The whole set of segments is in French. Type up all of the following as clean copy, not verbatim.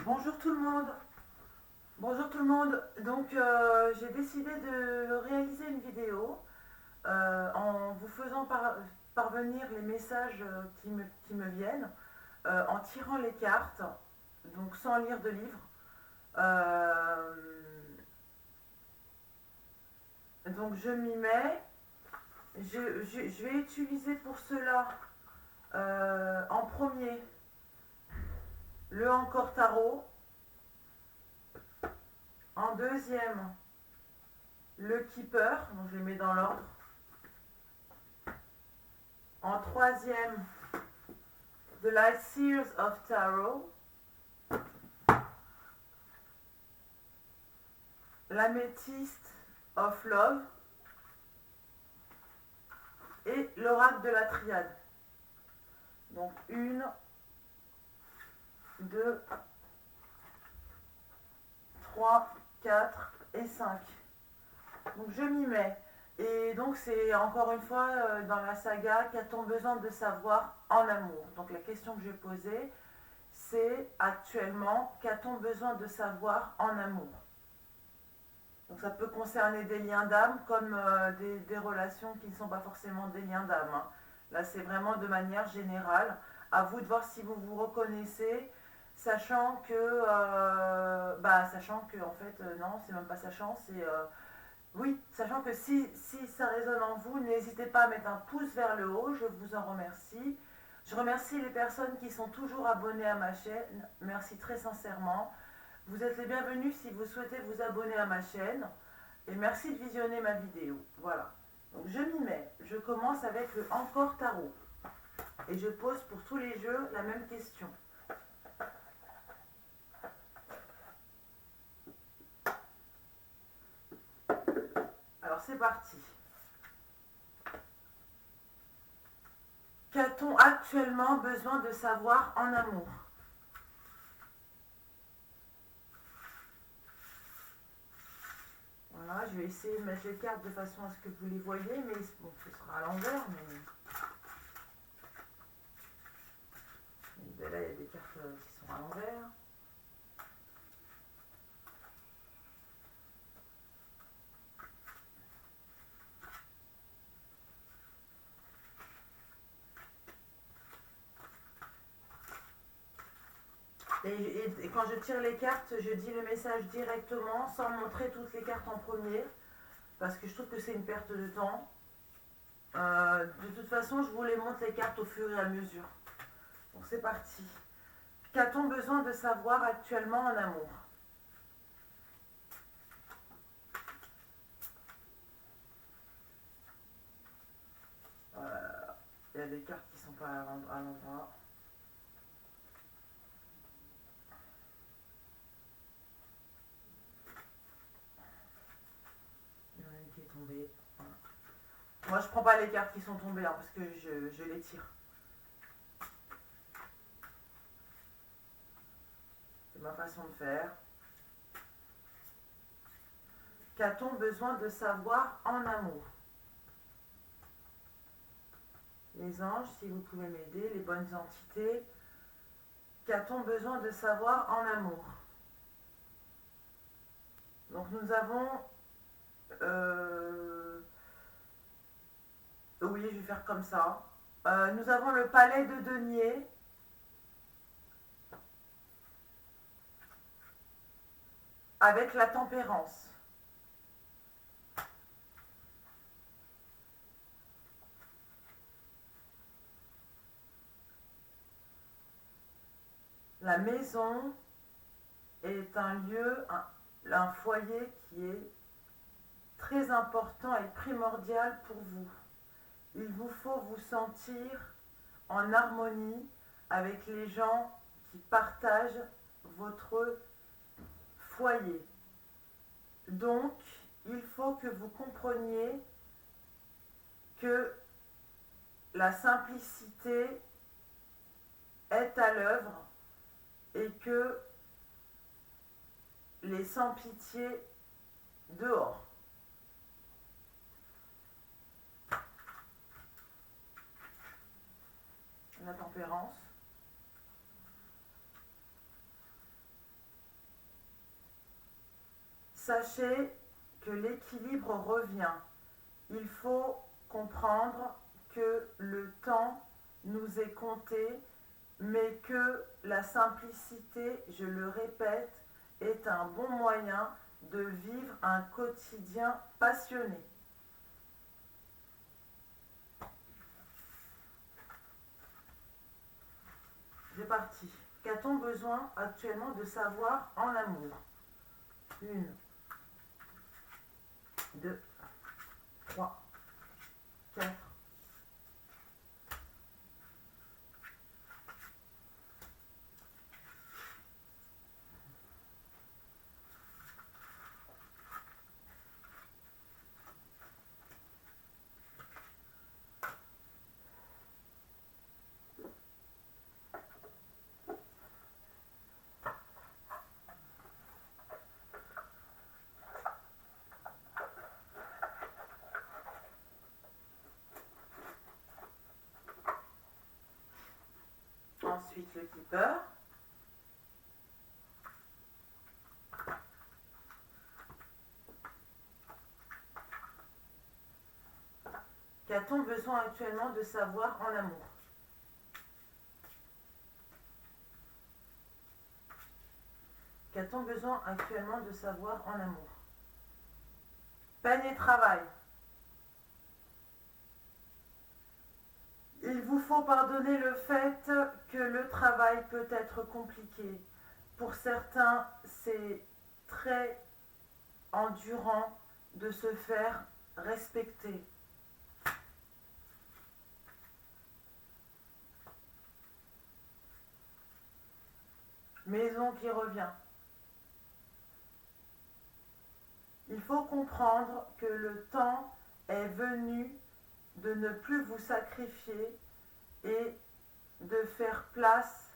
Bonjour tout le monde. Bonjour tout le monde. Donc j'ai décidé de réaliser une vidéo en vous faisant parvenir les messages qui me viennent, en tirant les cartes, donc sans lire de livre. Euh, donc je m'y mets. Je vais utiliser pour cela en premier le Encore Tarot, en deuxième le Keeper, donc je les mets dans l'ordre. En troisième, The Light Series of Tarot, l'Améthyste of Love et l'Oracle de la Triade. Donc une, deux, trois, quatre et 5. Donc je m'y mets. Et donc c'est encore une fois dans la saga, qu'a-t-on besoin de savoir en amour? Donc la question que je vais poser, c'est actuellement, qu'a-t-on besoin de savoir en amour? Donc ça peut concerner des liens d'âme comme des relations qui ne sont pas forcément des liens d'âme, hein. Là c'est vraiment de manière générale. À vous de voir si vous vous reconnaissez, sachant que en fait non, c'est même pas sachant, c'est oui, sachant que si ça résonne en vous, n'hésitez pas à mettre un pouce vers le haut, je vous en remercie. Je remercie les personnes qui sont toujours abonnées à ma chaîne, merci très sincèrement. Vous êtes les bienvenus si vous souhaitez vous abonner à ma chaîne. Et merci de visionner ma vidéo. Voilà. Donc je m'y mets. Je commence avec le Encore Tarot. Et je pose pour tous les jeux la même question. Alors c'est parti. Qu'a-t-on actuellement besoin de savoir en amour? Voilà, je vais essayer de mettre les cartes de façon à ce que vous les voyez, mais bon, ce sera à l'envers. Mais là, il y a des cartes qui sont à l'envers. Et quand je tire les cartes, je dis le message directement sans montrer toutes les cartes en premier, parce que je trouve que c'est une perte de temps. De toute façon, je vous les montre les cartes au fur et à mesure. Donc c'est parti. Qu'a-t-on besoin de savoir actuellement en amour? Il y a des cartes qui ne sont pas à l'endroit. Il y en a une qui est tombée. Voilà. Moi, je prends pas les cartes qui sont tombées hein, parce que je les tire. C'est ma façon de faire. Qu'a-t-on besoin de savoir en amour? Les anges, si vous pouvez m'aider, les bonnes entités. Qu'a-t-on besoin de savoir en amour? Donc nous avons... oui, je vais faire comme ça. Nous avons le palais de denier avec la tempérance. La maison est un lieu, un foyer qui est très important et primordial pour vous. Il vous faut vous sentir en harmonie avec les gens qui partagent votre foyer. Donc, il faut que vous compreniez que la simplicité est à l'œuvre et que les sans-pitié dehors. La tempérance. Sachez que l'équilibre revient. Il faut comprendre que le temps nous est compté, mais que la simplicité, je le répète, est un bon moyen de vivre un quotidien passionné. C'est parti. Qu'a-t-on besoin actuellement de savoir en amour? 1, 2, 3, 4. Ensuite, le keeper. Qu'a-t-on besoin actuellement de savoir en amour? Qu'a-t-on besoin actuellement de savoir en amour? Peine et travail. Il vous faut pardonner le fait que le travail peut être compliqué. Pour certains, c'est très endurant de se faire respecter. Maison qui revient. Il faut comprendre que le temps est venu de ne plus vous sacrifier et de faire place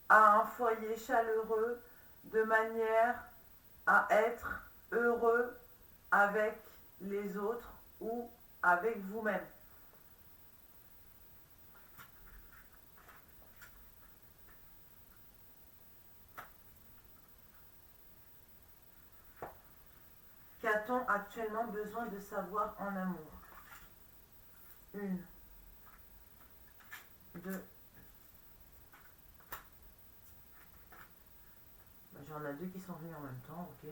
à un foyer chaleureux de manière à être heureux avec les autres ou avec vous-même. Qu'a-t-on actuellement besoin de savoir en amour? 1, 2. J'en ai 2 qui sont venus en même temps, ok.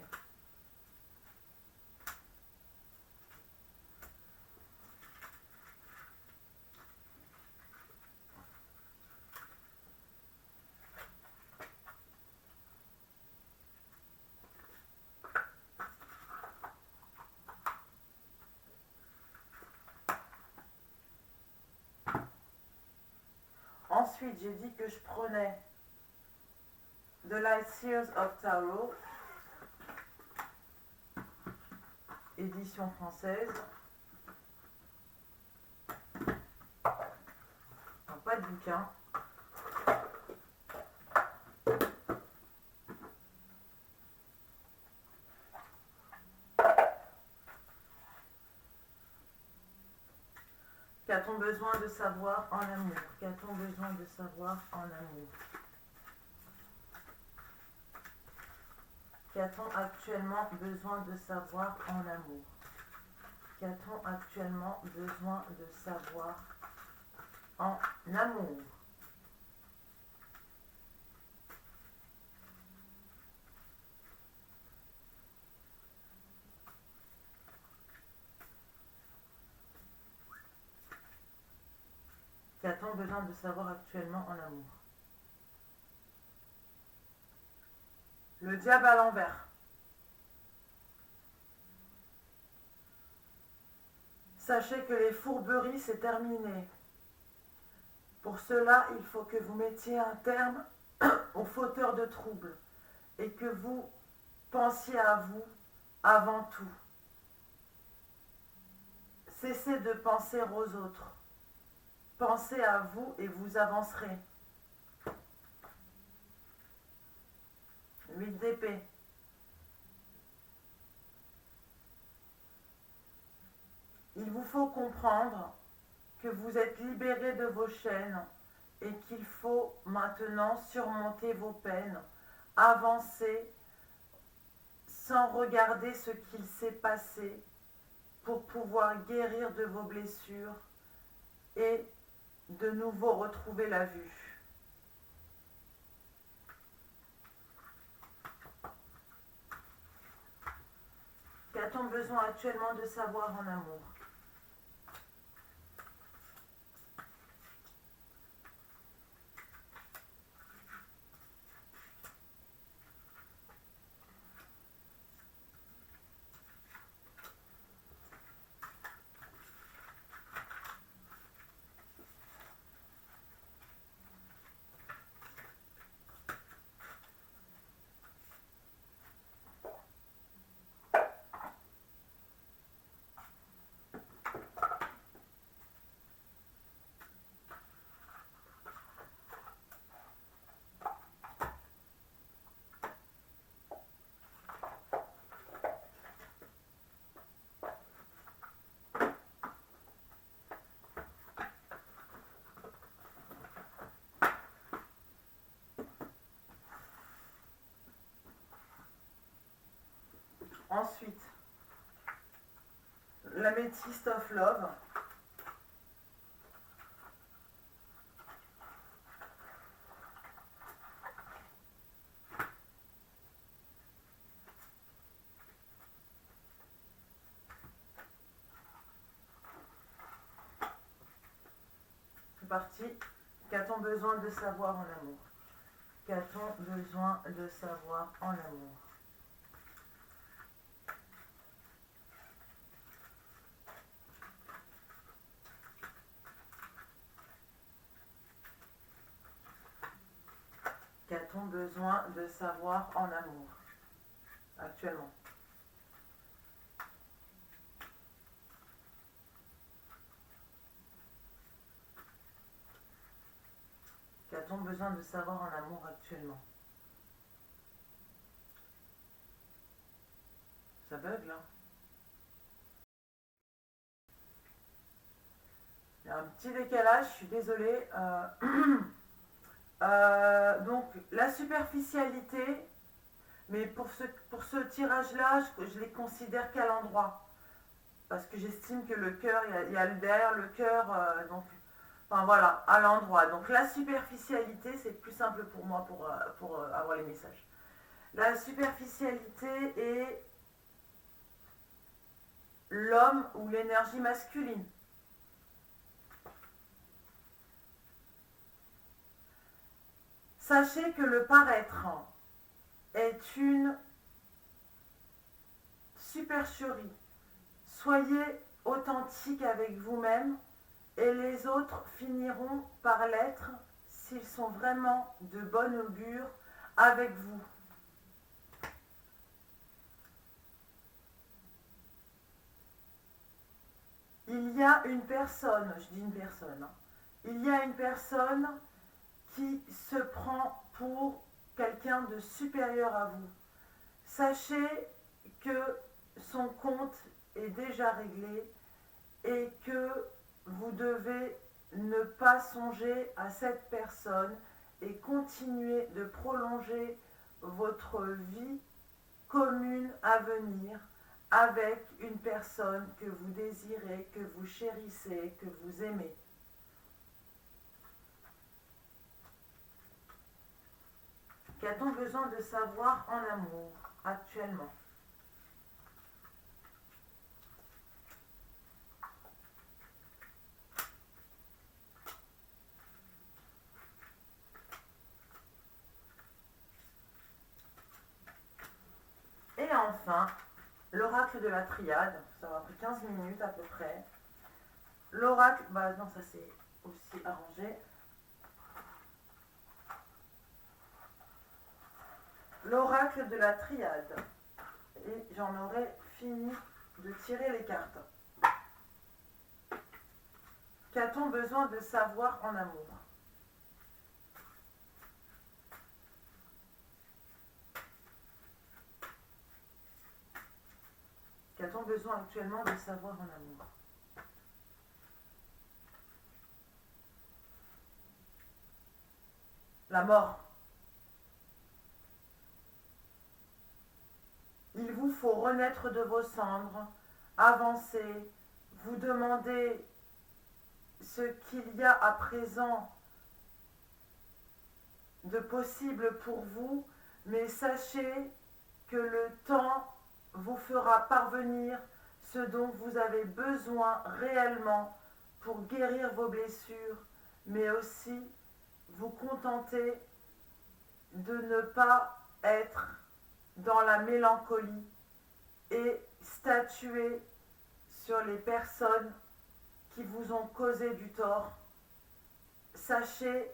Ensuite, j'ai dit que je prenais The Light Seers of Tarot, édition française. Non, pas de bouquin. Qu'a-t-on besoin de savoir en amour? Qu'a-t-on besoin de savoir en amour? Qu'a-t-on actuellement besoin de savoir en amour? Qu'a-t-on actuellement besoin de savoir en amour? Qu'a-t-on besoin de savoir actuellement en amour? Le diable à l'envers. Sachez que les fourberies, c'est terminé. Pour cela, il faut que vous mettiez un terme aux fauteurs de troubles et que vous pensiez à vous avant tout. Cessez de penser aux autres. Pensez à vous et vous avancerez. 8 d'épée. Il vous faut comprendre que vous êtes libéré de vos chaînes et qu'il faut maintenant surmonter vos peines, avancer sans regarder ce qu'il s'est passé pour pouvoir guérir de vos blessures et de nouveau retrouver la vue. Qu'a-t-on besoin actuellement de savoir en amour? Ensuite, l'améthyste of love. C'est parti. Qu'a-t-on besoin de savoir en amour? Qu'a-t-on besoin de savoir en amour? Qu'a-t-on besoin de savoir en amour actuellement? Qu'a-t-on besoin de savoir en amour actuellement? Ça bug là. Il y a un petit décalage, je suis désolée. Donc la superficialité, mais pour ce tirage-là, je les considère qu'à l'endroit. Parce que j'estime que le cœur, il y a derrière le cœur, donc, enfin voilà, à l'endroit. Donc la superficialité, c'est plus simple pour moi pour avoir les messages. La superficialité est l'homme ou l'énergie masculine. Sachez que le paraître est une supercherie. Soyez authentique avec vous-même et les autres finiront par l'être s'ils sont vraiment de bon augure avec vous. Il y a une personne, je dis une personne, il y a une personne qui se prend pour quelqu'un de supérieur à vous. Sachez que son compte est déjà réglé et que vous devez ne pas songer à cette personne et continuer de prolonger votre vie commune à venir avec une personne que vous désirez, que vous chérissez, que vous aimez. Qu'a-t-on besoin de savoir en amour actuellement? Et enfin, l'oracle de la triade, ça va pris 15 minutes à peu près. L'oracle, bah non, ça c'est aussi arrangé. L'oracle de la triade. Et j'en aurai fini de tirer les cartes. Qu'a-t-on besoin de savoir en amour? Qu'a-t-on besoin actuellement de savoir en amour? La mort. Il vous faut renaître de vos cendres, avancer, vous demander ce qu'il y a à présent de possible pour vous, mais sachez que le temps vous fera parvenir ce dont vous avez besoin réellement pour guérir vos blessures, mais aussi vous contenter de ne pas être dans la mélancolie et statuer sur les personnes qui vous ont causé du tort. Sachez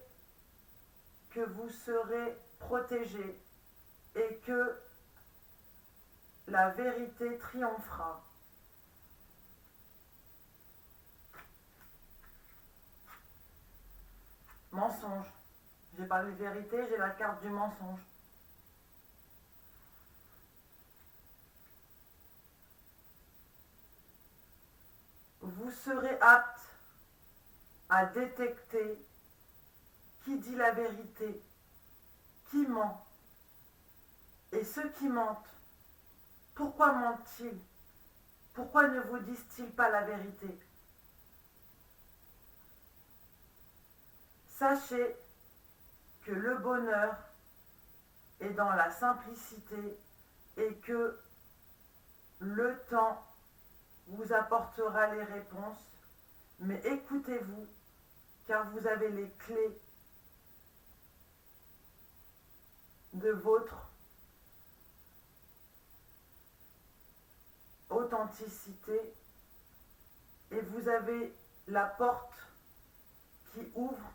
que vous serez protégé et que la vérité triomphera. Mensonge. J'ai pas de vérité, j'ai la carte du mensonge. Vous serez apte à détecter qui dit la vérité, qui ment. Et ceux qui mentent, pourquoi mentent-ils? Pourquoi ne vous disent-ils pas la vérité? Sachez que le bonheur est dans la simplicité et que le temps vous apportera les réponses, mais écoutez-vous, car vous avez les clés de votre authenticité et vous avez la porte qui ouvre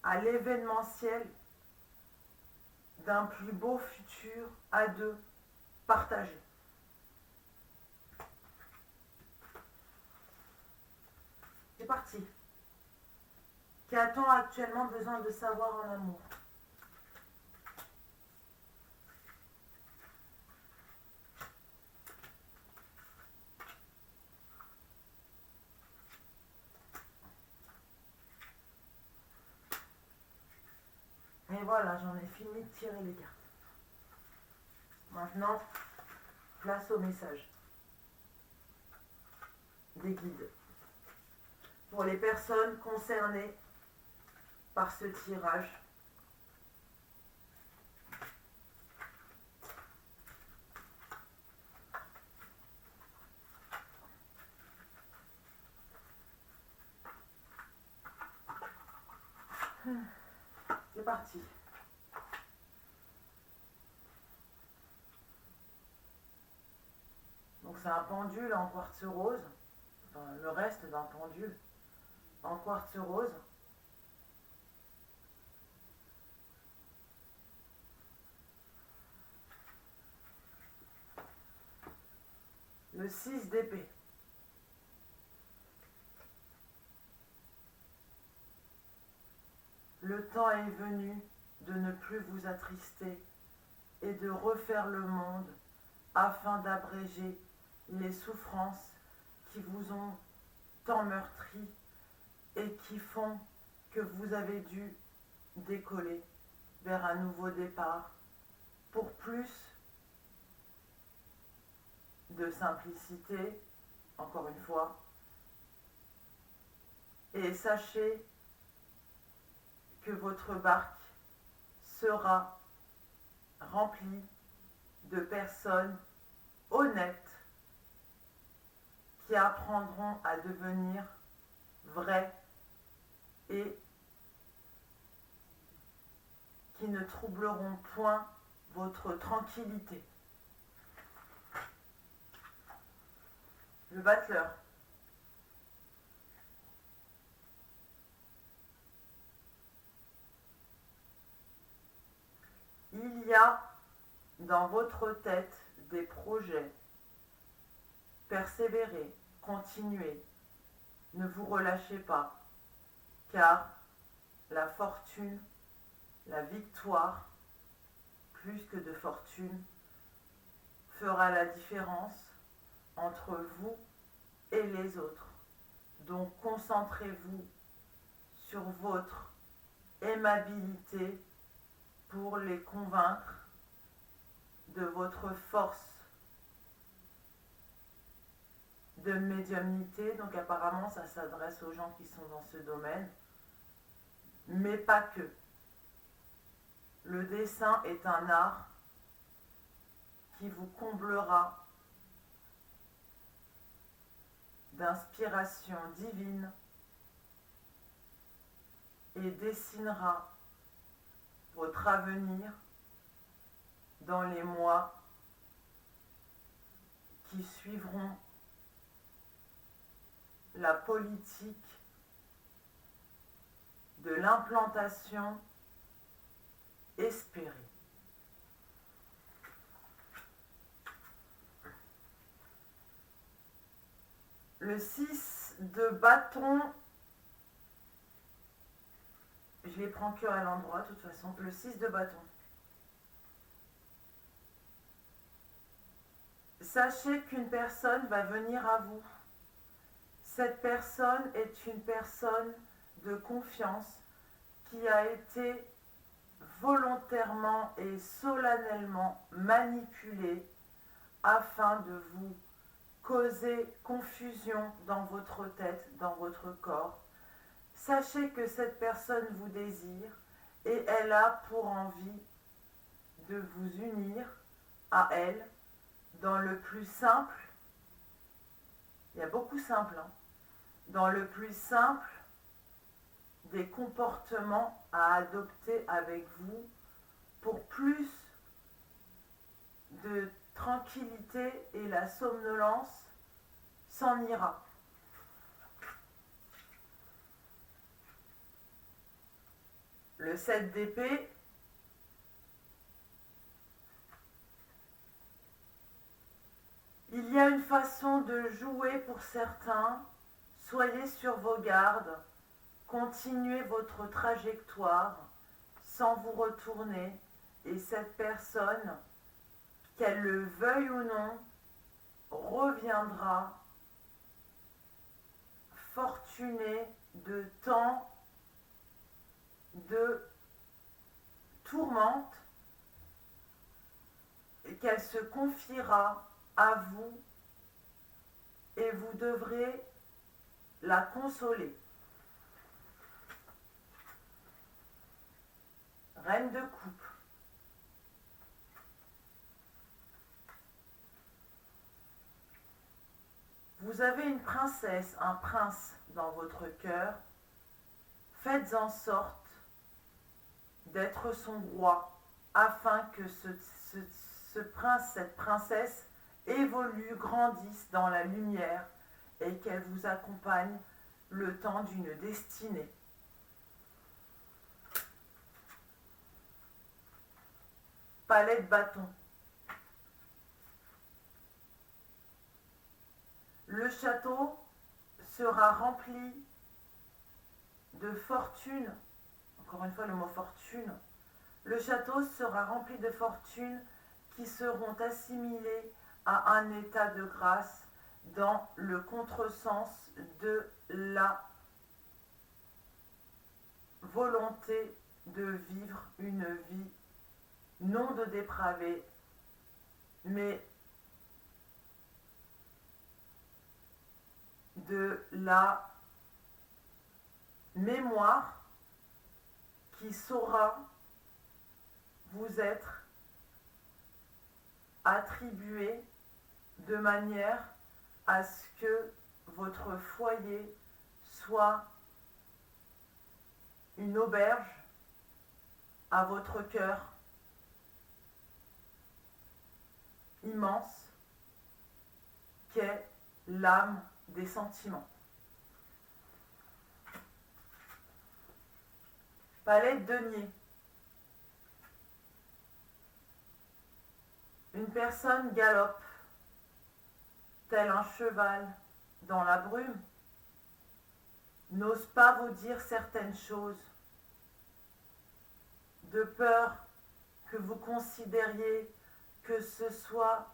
à l'événementiel d'un plus beau futur à deux partagé. C'est parti. Qu'a-t-on actuellement besoin de savoir en amour? Et voilà, j'en ai fini de tirer les cartes. Maintenant, place au message des guides. Pour les personnes concernées par ce tirage, c'est parti. Donc c'est un pendule en quartz rose, enfin, le reste d'un pendule en quartz rose. Le 6 d'épée. Le temps est venu de ne plus vous attrister et de refaire le monde afin d'abréger les souffrances qui vous ont tant meurtri et qui font que vous avez dû décoller vers un nouveau départ pour plus de simplicité, encore une fois, et sachez que votre barque sera remplie de personnes honnêtes qui apprendront à devenir vraies et qui ne troubleront point votre tranquillité. Le battleur. Il y a dans votre tête des projets. Persévérez, continuez, ne vous relâchez pas, car la fortune, la victoire, plus que de fortune, fera la différence entre vous et les autres. Donc concentrez-vous sur votre aimabilité pour les convaincre de votre force de médiumnité, donc apparemment ça s'adresse aux gens qui sont dans ce domaine, mais pas que. Le dessin est un art qui vous comblera d'inspiration divine et dessinera votre avenir dans les mois qui suivront la politique de l'implantation espérée. Le 6 de bâton, je les prends que à l'endroit de toute façon. Le 6 de bâton. Sachez qu'une personne va venir à vous. Cette personne est une personne de confiance qui a été volontairement et solennellement manipulée afin de vous causer confusion dans votre tête, dans votre corps. Sachez que cette personne vous désire et elle a pour envie de vous unir à elle dans le plus simple, il y a beaucoup simple, hein, dans le plus simple des comportements à adopter avec vous pour plus de tranquillité et la somnolence s'en ira. Le 7 d'épée, il y a une façon de jouer pour certains. Soyez sur vos gardes, continuez votre trajectoire sans vous retourner et cette personne, qu'elle le veuille ou non, reviendra fortunée de tant de tourmente et qu'elle se confiera à vous et vous devrez la consoler. Reine de coupe. Vous avez une princesse, un prince dans votre cœur. Faites en sorte d'être son roi afin que ce prince, cette princesse évolue, grandisse dans la lumière et qu'elle vous accompagne le temps d'une destinée. Palais de bâton. Le château sera rempli de fortune. Encore une fois le mot fortune. Le château sera rempli de fortune qui seront assimilées à un état de grâce dans le contresens de la volonté de vivre une vie non de dépravé, mais de la mémoire qui saura vous être attribuée de manière à ce que votre foyer soit une auberge à votre cœur immense qu'est l'âme des sentiments. Palais de denier. Une personne galope, tel un cheval dans la brume, n'ose pas vous dire certaines choses, de peur que vous considériez que ce soit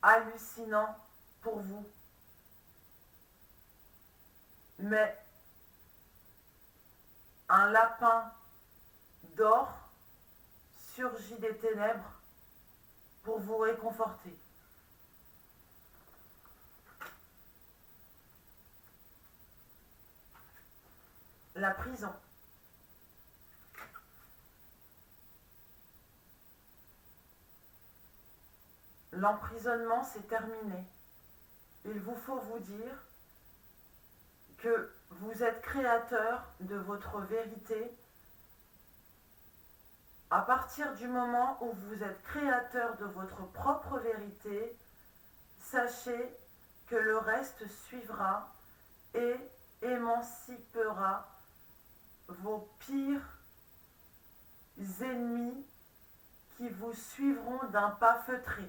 hallucinant pour vous. Mais un lapin d'or surgit des ténèbres pour vous réconforter. la prison. L'emprisonnement, c'est terminé. Il vous faut vous dire que vous êtes créateur de votre vérité. À partir du moment où vous êtes créateur de votre propre vérité, sachez que le reste suivra et émancipera vos pires ennemis qui vous suivront d'un pas feutré.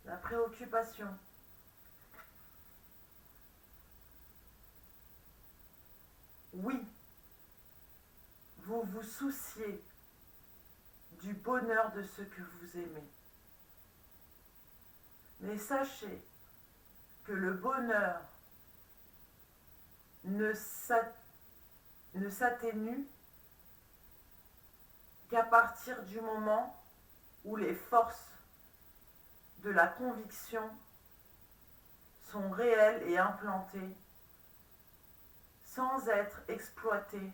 La préoccupation. Oui, vous vous souciez du bonheur de ceux que vous aimez. Mais sachez que le bonheur ne s'atténue qu'à partir du moment où les forces de la conviction sont réelles et implantées sans être exploitées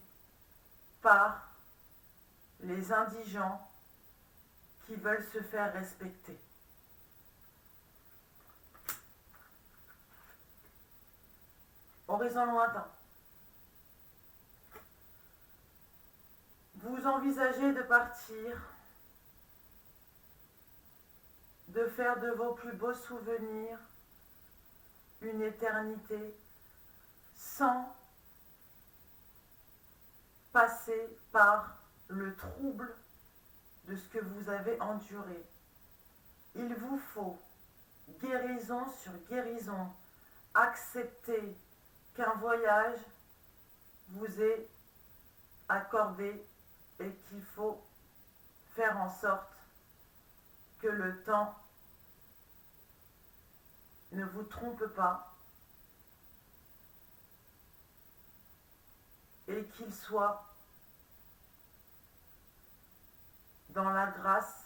par les indigents qui veulent se faire respecter. Horizon lointain. Vous envisagez de partir, de faire de vos plus beaux souvenirs une éternité sans passer par le trouble de ce que vous avez enduré. Il vous faut guérison sur guérison, accepter qu'un voyage vous est accordé et qu'il faut faire en sorte que le temps ne vous trompe pas et qu'il soit dans la grâce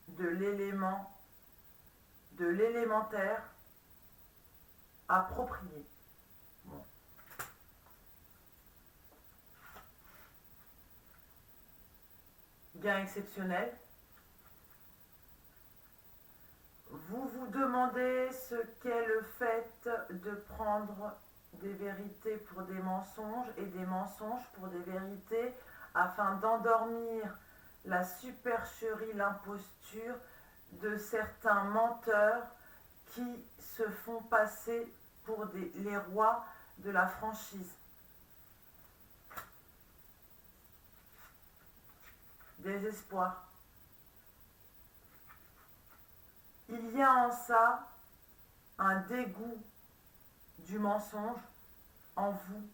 de l'élémentaire approprié. Bon. Gain exceptionnel. Vous vous demandez ce qu'est le fait de prendre des vérités pour des mensonges et des mensonges pour des vérités afin d'endormir la supercherie, l'imposture de certains menteurs qui se font passer pour les rois de la franchise. Désespoir. Il y a en ça un dégoût du mensonge en vous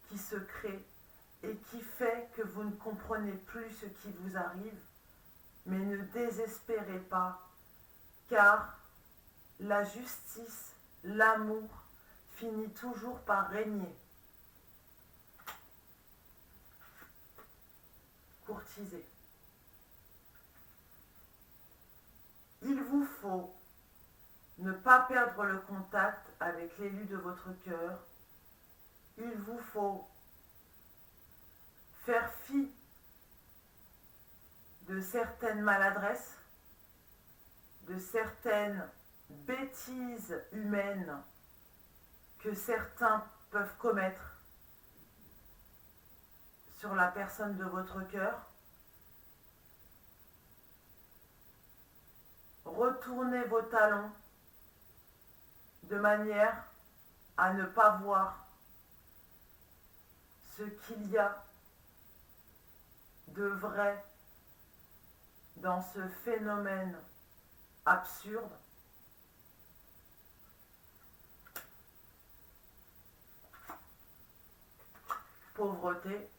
qui se crée et qui fait que vous ne comprenez plus ce qui vous arrive, mais ne désespérez pas, car la justice, l'amour finit toujours par régner. Courtiser. Il vous faut ne pas perdre le contact avec l'élu de votre cœur. Il vous faut faire fi de certaines maladresses, de certaines bêtises humaines que certains peuvent commettre sur la personne de votre cœur. Retournez vos talons de manière à ne pas voir ce qu'il y a de vrai dans ce phénomène absurde. Pauvreté.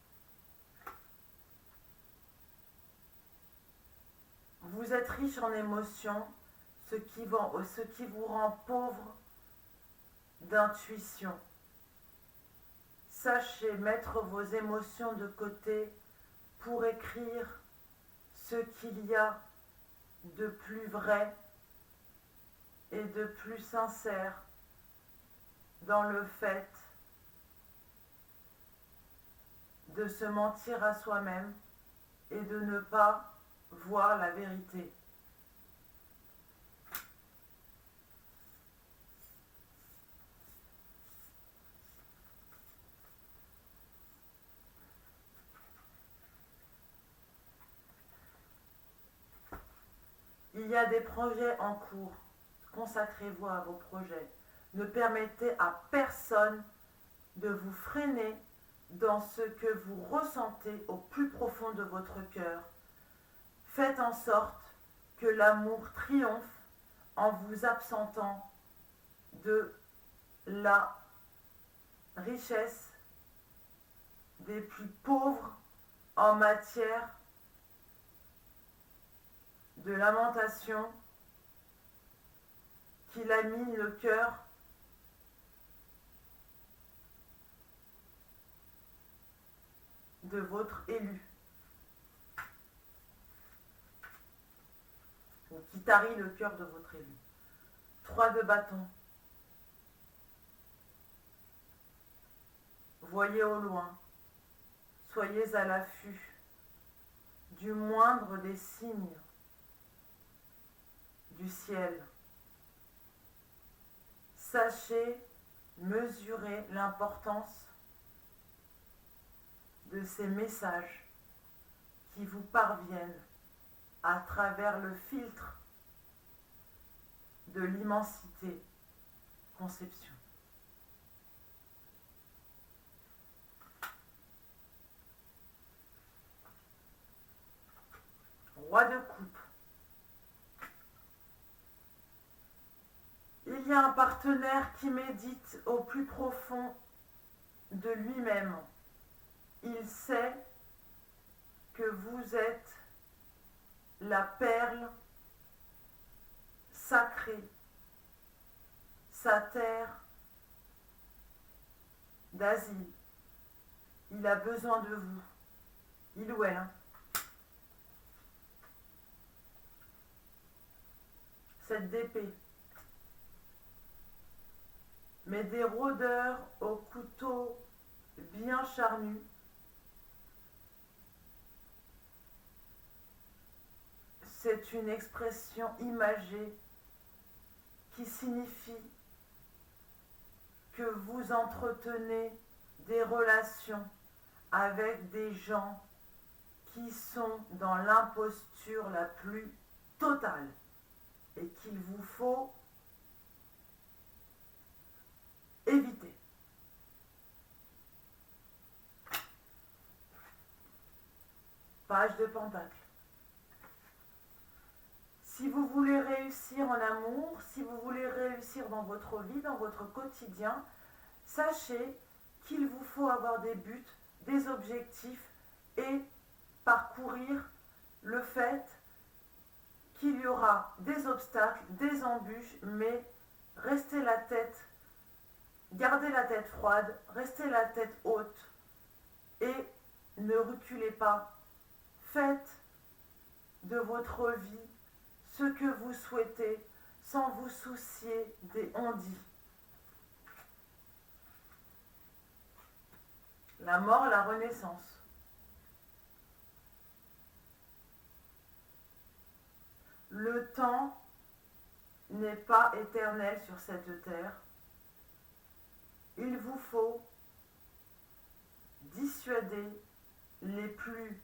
Vous êtes riche en émotions, ce qui vous rend pauvre d'intuition. Sachez mettre vos émotions de côté pour écrire ce qu'il y a de plus vrai et de plus sincère dans le fait de se mentir à soi-même et de ne pas voir la vérité. Il y a des projets en cours. Consacrez-vous à vos projets. Ne permettez à personne de vous freiner dans ce que vous ressentez au plus profond de votre cœur. Faites en sorte que l'amour triomphe en vous absentant de la richesse des plus pauvres en matière de lamentation qui lamine le cœur de votre élu, ou qui tarit le cœur de votre élu. 3 de bâton. Voyez au loin, soyez à l'affût du moindre des signes du ciel. Sachez mesurer l'importance de ces messages qui vous parviennent à travers le filtre de l'immensité conception. Roi de coupe. Il y a un partenaire qui médite au plus profond de lui-même. Il sait que vous êtes la perle sacrée, sa terre d'asile. Il a besoin de vous. Il ou elle. Hein. Cette d'épée. Mais des rôdeurs au couteau bien charnu c'est une expression imagée qui signifie que vous entretenez des relations avec des gens qui sont dans l'imposture la plus totale et qu'il vous faut éviter. Page de Pentacle. Si vous voulez réussir en amour, si vous voulez réussir dans votre vie, dans votre quotidien, sachez qu'il vous faut avoir des buts, des objectifs et parcourir le fait qu'il y aura des obstacles, des embûches, mais restez la tête, gardez la tête froide, restez la tête haute et ne reculez pas. Faites de votre vie ce que vous souhaitez sans vous soucier des on-dit. La mort, la renaissance. Le temps n'est pas éternel sur cette terre. Il vous faut dissuader les plus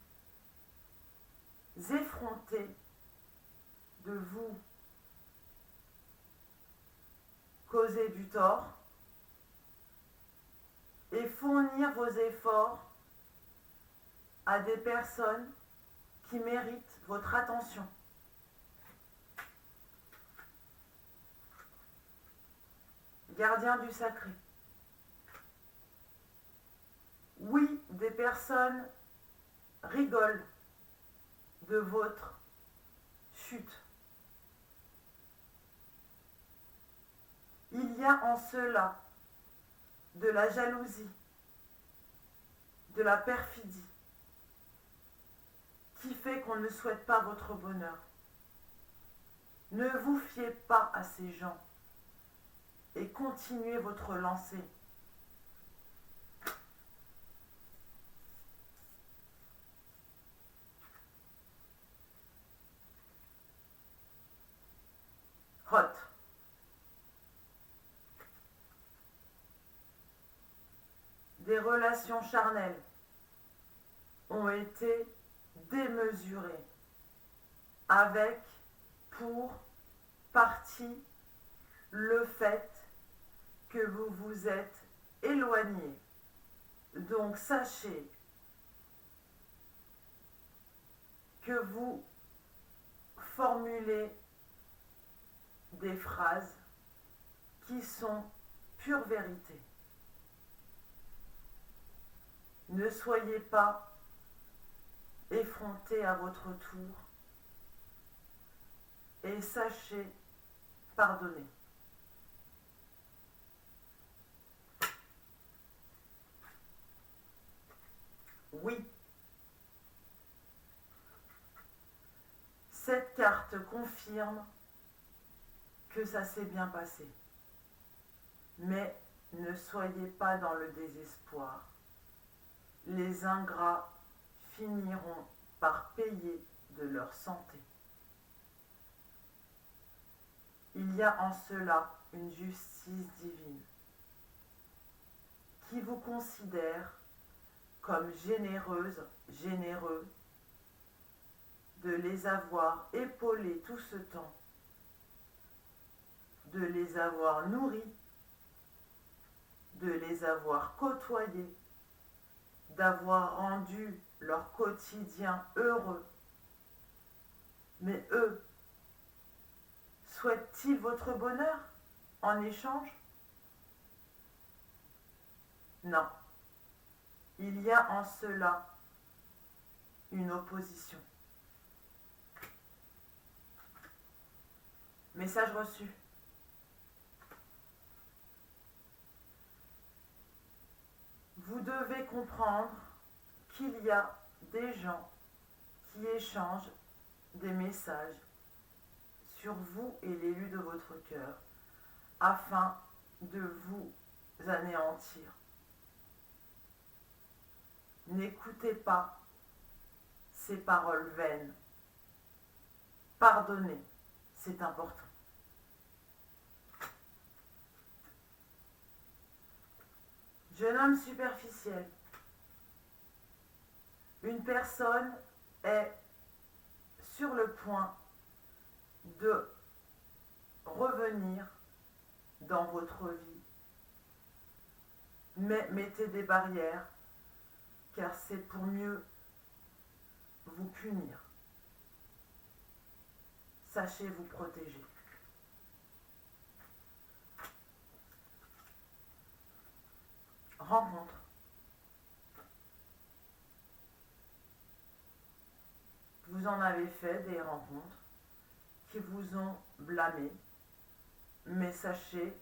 effrontés de vous causer du tort et fournir vos efforts à des personnes qui méritent votre attention. Gardien du sacré. Oui, des personnes rigolent de votre chute. Il y a en cela de la jalousie, de la perfidie, qui fait qu'on ne souhaite pas votre bonheur. Ne vous fiez pas à ces gens et continuez votre lancée. Hot. Des relations charnelles ont été démesurées avec pour partie le fait que vous vous êtes éloigné. Donc sachez que vous formulez des phrases qui sont pure vérité. Ne soyez pas effrontés à votre tour et sachez pardonner. Oui, cette carte confirme que ça s'est bien passé. Mais ne soyez pas dans le désespoir. Les ingrats finiront par payer de leur santé. Il y a en cela une justice divine qui vous considère comme généreuse, généreux, de les avoir épaulés tout ce temps, de les avoir nourris, de les avoir côtoyés, d'avoir rendu leur quotidien heureux. Mais eux, souhaitent-ils votre bonheur en échange? Non. Il y a en cela une opposition. Message reçu. Vous devez comprendre qu'il y a des gens qui échangent des messages sur vous et l'élu de votre cœur afin de vous anéantir. N'écoutez pas ces paroles vaines. Pardonnez, c'est important. Jeune homme superficiel. Une personne est sur le point de revenir dans votre vie. Mais mettez des barrières, car c'est pour mieux vous punir. Sachez vous protéger. Rencontre. Vous en avez fait des rencontres qui vous ont blâmé, mais sachez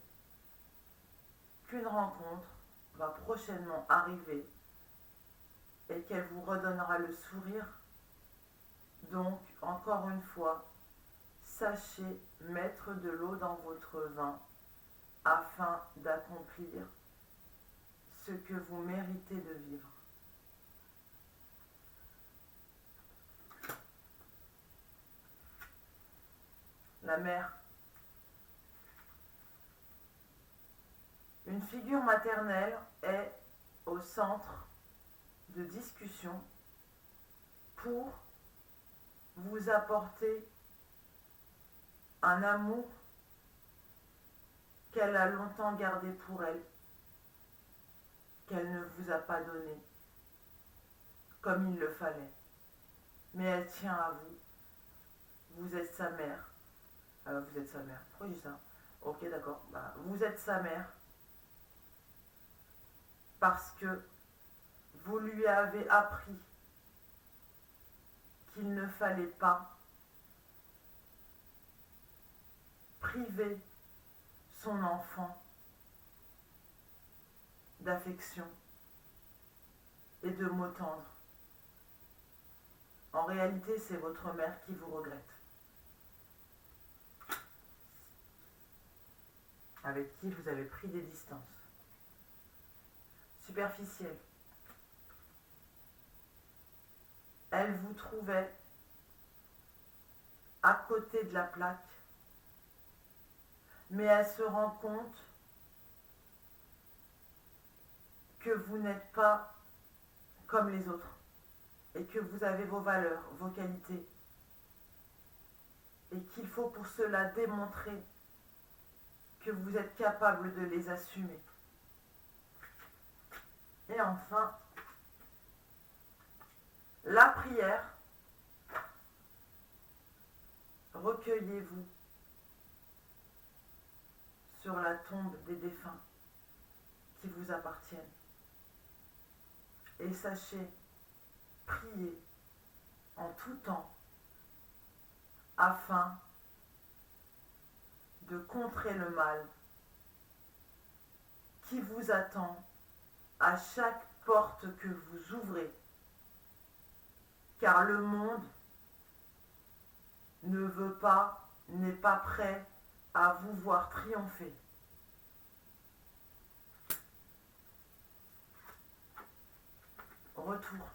qu'une rencontre va prochainement arriver et qu'elle vous redonnera le sourire. Donc, encore une fois, sachez mettre de l'eau dans votre vin afin d'accomplir ce que vous méritez de vivre. La mère. Une figure maternelle est au centre de discussion pour vous apporter un amour qu'elle a longtemps gardé pour elle, qu'elle ne vous a pas donné comme il le fallait. Mais elle tient à vous. Vous êtes sa mère. Vous êtes sa mère. Pourquoi je dis ça? Ok, d'accord. Vous êtes sa mère parce que vous lui avez appris qu'il ne fallait pas priver son enfant d'affection et de mots tendres. En réalité, c'est votre mère qui vous regrette. avec qui vous avez pris des distances. Superficielle. Elle vous trouvait à côté de la plaque, mais elle se rend compte que vous n'êtes pas comme les autres et que vous avez vos valeurs, vos qualités et qu'il faut pour cela démontrer que vous êtes capable de les assumer. Et enfin, la prière, recueillez-vous sur la tombe des défunts qui vous appartiennent et sachez prier en tout temps afin de contrer le mal qui vous attend à chaque porte que vous ouvrez, car le monde ne veut pas, n'est pas prêt à vous voir triompher. Retour.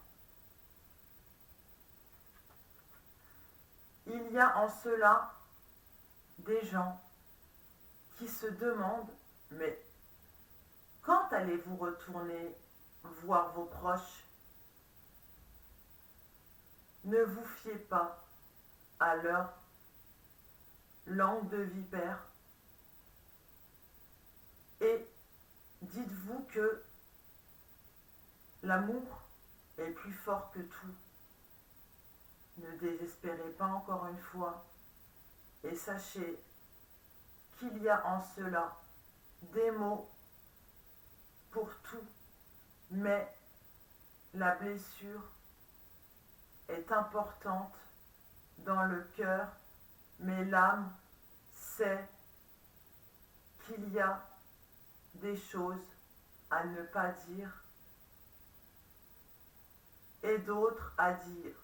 Il y a en cela des gens qui se demandent, mais quand allez-vous retourner voir vos proches? Ne vous fiez pas à leur langue de vipère et dites-vous que l'amour est plus fort que tout. Ne désespérez pas encore une fois et sachez qu'il y a en cela des mots pour tout, mais la blessure est importante dans le cœur, mais l'âme sait qu'il y a des choses à ne pas dire et d'autres à dire,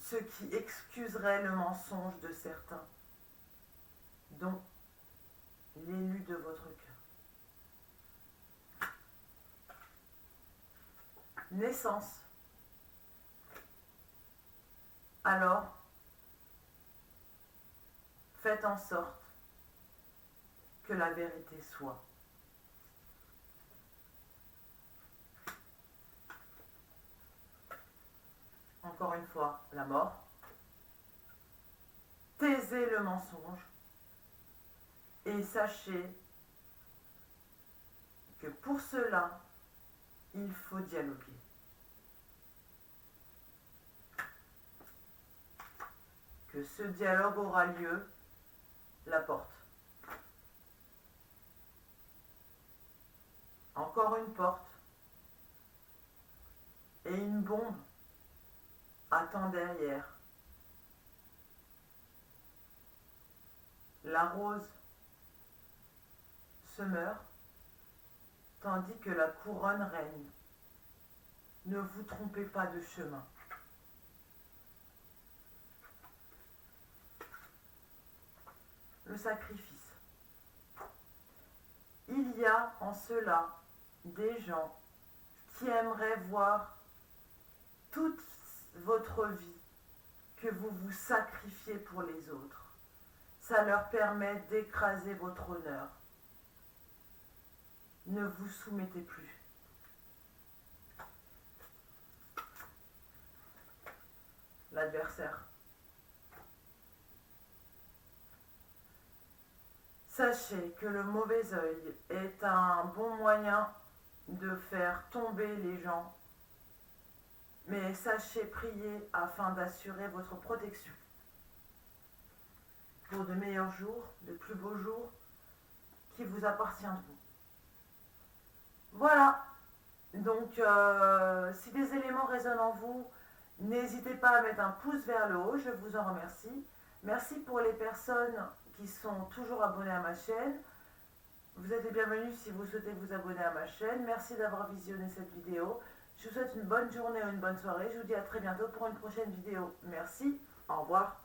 ce qui excuserait le mensonge de certains, dont l'élu de votre cœur. Naissance. Alors, faites en sorte que la vérité soit. Encore une fois, la mort. Taisez le mensonge et sachez que pour cela, il faut dialoguer. Que ce dialogue aura lieu, la porte. Encore une porte et une bombe attend derrière. La rose se meurt tandis que la couronne règne. Ne vous trompez pas de chemin. Le sacrifice. Il y a en cela des gens qui aimeraient voir toute votre vie que vous vous sacrifiez pour les autres. Ça leur permet d'écraser votre honneur. Ne vous soumettez plus. L'adversaire. Sachez que le mauvais œil est un bon moyen de faire tomber les gens, mais sachez prier afin d'assurer votre protection pour de meilleurs jours, de plus beaux jours qui vous appartiendront. Voilà, donc si des éléments résonnent en vous, n'hésitez pas à mettre un pouce vers le haut, je vous en remercie. Merci pour les personnes qui sont toujours abonnés à ma chaîne. Vous êtes les bienvenus si vous souhaitez vous abonner à ma chaîne. Merci d'avoir visionné cette vidéo. Je vous souhaite une bonne journée ou une bonne soirée. Je vous dis à très bientôt pour une prochaine vidéo. Merci, au revoir.